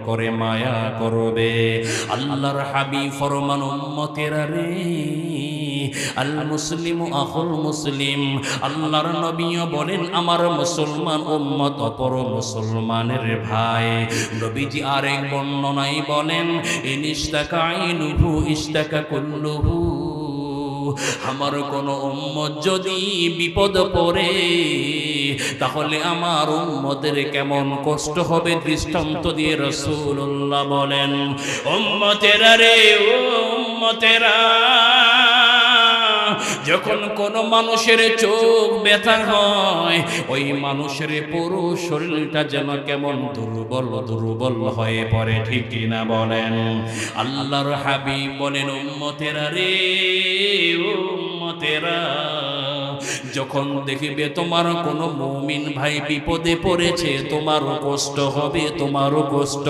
করে মায়া করবে। আল্লাহর হাবিব ফরমান উম্মতেরা রে, আল মুসলিমু আখুল মুসলিম, আল্লাহর নবীও বলেন আমার মুসলমান উম্মত অপর মুসলমানের ভাই। নবীজি আরেক বর্ণনায় বলেন ইনিস্তাকা আইনুহু ইস্তাকা কুল্লুহু, আমার কোন উম্মত যদি বিপদ পড়ে তাহলে আমার উম্মতের কেমন কষ্ট হবে দৃষ্টান্ত দিয়ে রাসূলুল্লাহ বলেন, উম্মতেরা রে, উম্মতেরা, যখন কোন মানুষের চোখ ব্যথা হয় ওই মানুষের পুরো শরীরটা যেন কেমন দুর্বল দুর্বল হয়ে পড়ে, ঠিক কিনা বলেন? আল্লাহর হাবিব বলেন উম্মতেরা রে, উম্মতেরা, যখন দেখিবে তোমার কোন মুমিন ভাই বিপদে পড়েছে তোমারও কষ্ট হবে, তোমারও কষ্ট